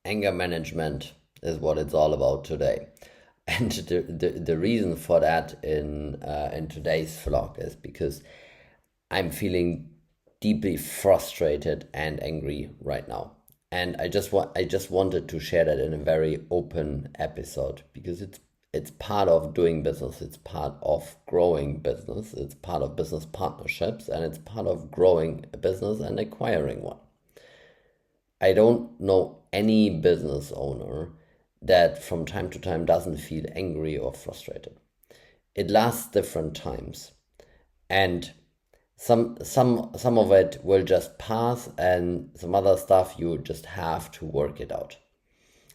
Anger management is what it's all about today. And the reason for that in today's vlog is because I'm feeling deeply frustrated and angry right now. And I just wanted to share that in a very open episode because it's part of doing business, it's part of growing business, it's part of business partnerships, and it's part of growing a business and acquiring one. I don't know any business owner that from time to time doesn't feel angry or frustrated. It lasts different times, and some of it will just pass, and some other stuff you just have to work it out.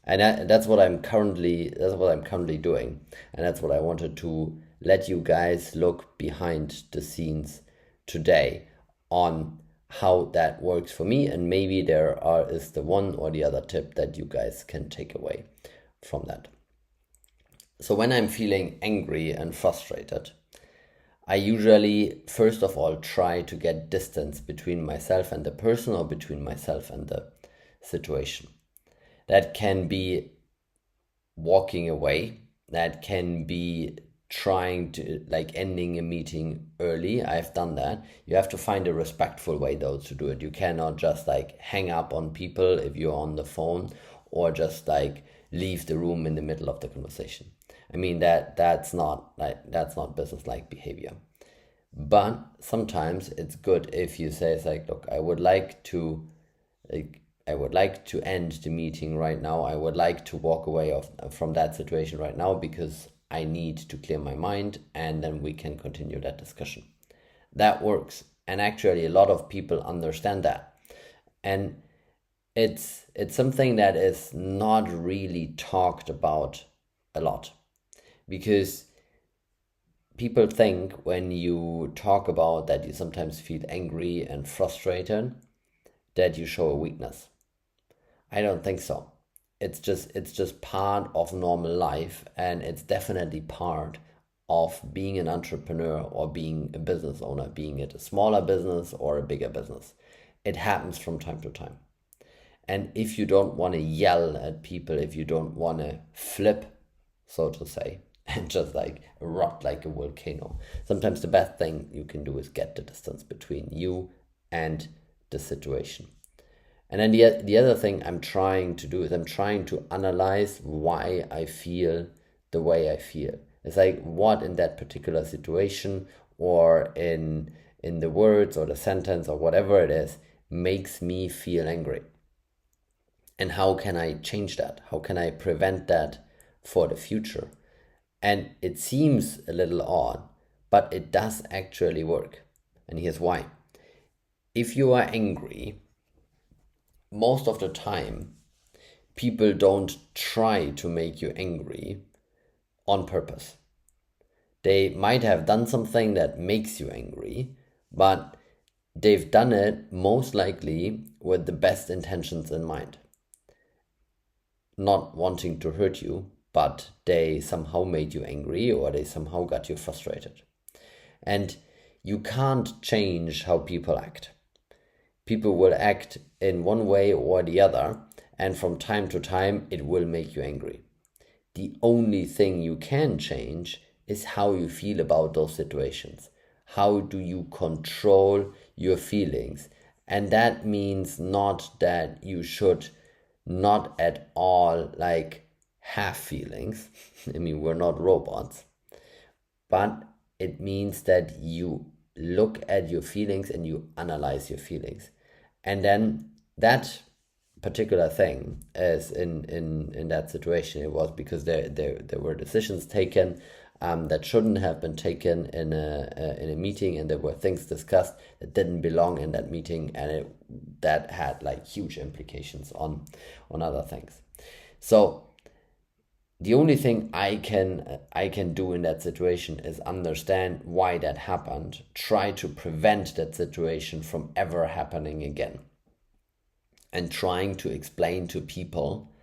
And that's what I'm currently doing, and that's what I wanted to let you guys look behind the scenes today on how that works for me, and maybe is the one or the other tip that you guys can take away from that. So when I'm feeling angry and frustrated, I usually first of all try to get distance between myself and the person, or between myself and the situation. That can be walking away, that can be trying to like ending a meeting early. I've done that. You have to find a respectful way though to do it. You cannot just like hang up on people if you're on the phone, or just like leave the room in the middle of the conversation. I mean that's not business like behavior. But sometimes it's good if you say it's like, look, like I would like to end the meeting right now. I would like to walk away from that situation right now because I need to clear my mind, and then we can continue that discussion. That works. And actually a lot of people understand that. And it's something that is not really talked about a lot, because people think when you talk about that you sometimes feel angry and frustrated that you show a weakness. I don't think so. It's just part of normal life, and it's definitely part of being an entrepreneur or being a business owner, being it a smaller business or a bigger business. It happens from time to time. And if you don't want to yell at people, if you don't want to flip, so to say, and just like erupt like a volcano, sometimes the best thing you can do is get the distance between you and the situation. And then the other thing I'm trying to do is I'm trying to analyze why I feel the way I feel. It's like what in that particular situation, or in the words or the sentence or whatever it is, makes me feel angry. And how can I change that? How can I prevent that for the future? And it seems a little odd, but it does actually work. And here's why. If you are angry, most of the time, people don't try to make you angry on purpose. They might have done something that makes you angry, but they've done it most likely with the best intentions in mind. Not wanting to hurt you, but they somehow made you angry, or they somehow got you frustrated. And you can't change how people act. People will act in one way or the other, and from time to time it will make you angry. The only thing you can change is how you feel about those situations. How do you control your feelings? And that means not that you should not at all like have feelings. I mean, we're not robots. But it means that you look at your feelings and you analyze your feelings. And then that particular thing is in that situation, it was because there were decisions taken that shouldn't have been taken in a meeting, and there were things discussed that didn't belong in that meeting, and that had like huge implications on other things. So the only thing I can do in that situation is understand why that happened, try to prevent that situation from ever happening again, and trying to explain to people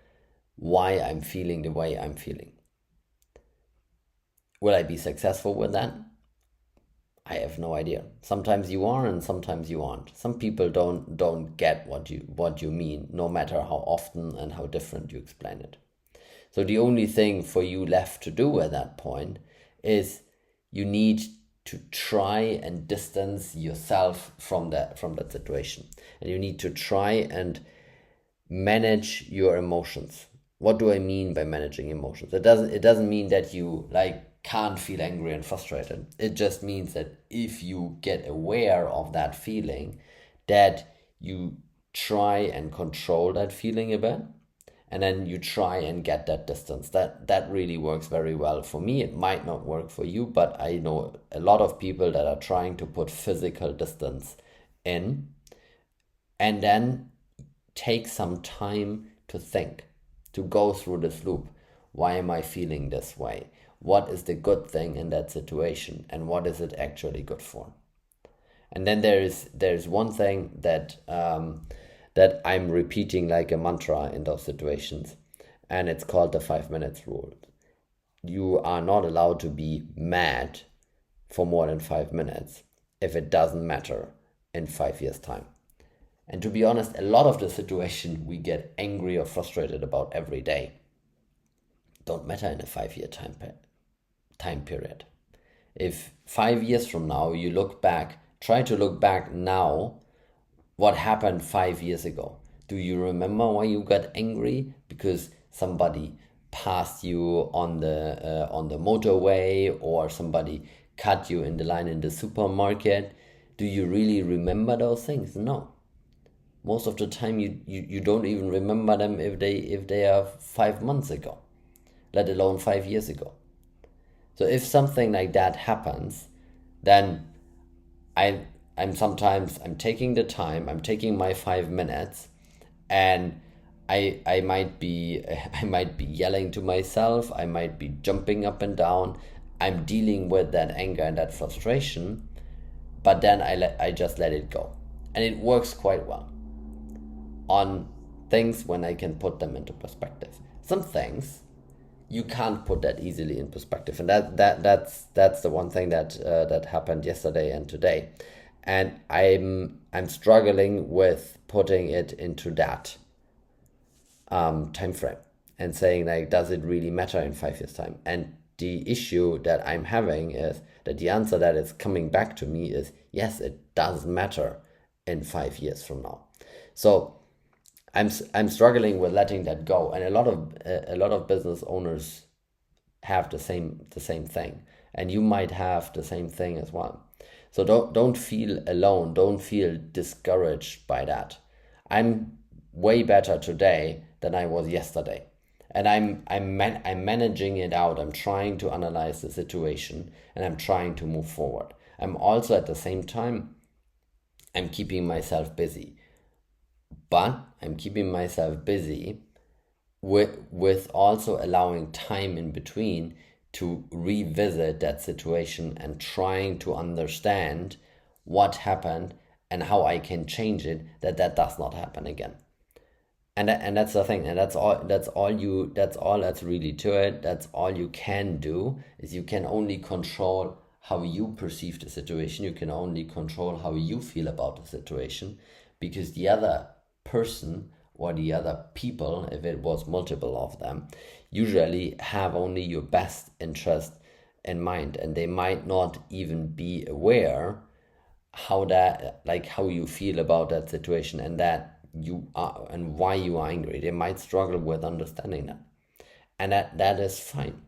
why I'm feeling the way I'm feeling. Will I be successful with that? I have no idea. Sometimes you are and sometimes you aren't. Some people don't get what you mean, no matter how often and how different you explain it. So the only thing for you left to do at that point is you need to try and distance yourself from that situation. And you need to try and manage your emotions. What do I mean by managing emotions? It doesn't mean that you can't feel angry and frustrated. It just means that if you get aware of that feeling, that you try and control that feeling a bit, and then you try and get that distance. That really works very well for me. It might not work for you, but I know a lot of people that are trying to put physical distance in, and then take some time to think, to go through this loop. Why am I feeling this way? What is the good thing in that situation, and what is it actually good for? And then there's one thing that I'm repeating like a mantra in those situations, and it's called the 5 minutes rule. You are not allowed to be mad for more than 5 minutes if it doesn't matter in 5 years' time. And to be honest, a lot of the situation we get angry or frustrated about every day don't matter in a 5 year time period. If 5 years from now you look back, try to look back now, what happened 5 years ago? Do you remember why you got angry? Because somebody passed you on the motorway, or somebody cut you in the line in the supermarket? Do you really remember those things? No. Most of the time you don't even remember them if they are 5 months ago, let alone 5 years ago. So if something like that happens, then I'm taking the time, I'm taking my 5 minutes, and I might be I might be yelling to myself, I might be jumping up and down. I'm dealing with that anger and that frustration, but then I just let it go, and it works quite well on things when I can put them into perspective. Some things you can't put that easily in perspective, and that's the one thing that happened yesterday and today, and I'm struggling with putting it into that time frame and saying, like, does it really matter in 5 years' time? And the issue that I'm having is that the answer that is coming back to me is yes, it does matter in 5 years from now. So I'm struggling with letting that go, and a lot of business owners have the same thing, and you might have the same thing as well. So don't feel alone. Don't feel discouraged by that. I'm way better today than I was yesterday, and I'm managing it out. I'm trying to analyze the situation, and I'm trying to move forward. I'm also at the same time I'm keeping myself busy. But I'm keeping myself busy with also allowing time in between to revisit that situation and trying to understand what happened and how I can change it, that does not happen again. And that's the thing, and that's all that's really to it. That's all you can do, is you can only control how you perceive the situation. You can only control how you feel about the situation, because the other person or the other people, if it was multiple of them, usually have only your best interest in mind, and they might not even be aware how you feel about that situation, and that you are and why you are angry. They might struggle with understanding that, and that is fine.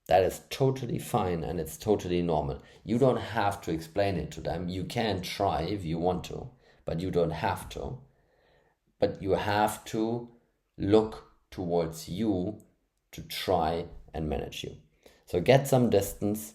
That is totally fine, and it's totally normal. You don't have to explain it to them. You can try if you want to, but you don't have to. But you have to look towards you to try and manage you. So get some distance,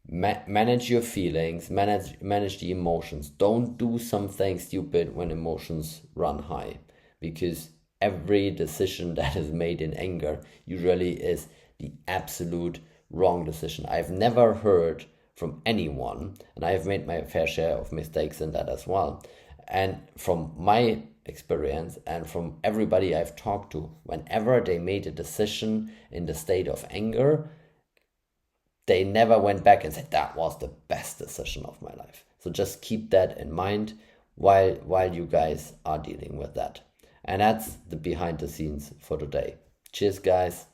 manage your feelings, manage the emotions. Don't do something stupid when emotions run high, because every decision that is made in anger usually is the absolute wrong decision. I've never heard from anyone, and I've made my fair share of mistakes in that as well. And from my experience and from everybody I've talked to, whenever they made a decision in the state of anger, they never went back and said that was the best decision of my life. So just keep that in mind while you guys are dealing with that. And that's the behind the scenes for today. Cheers, guys.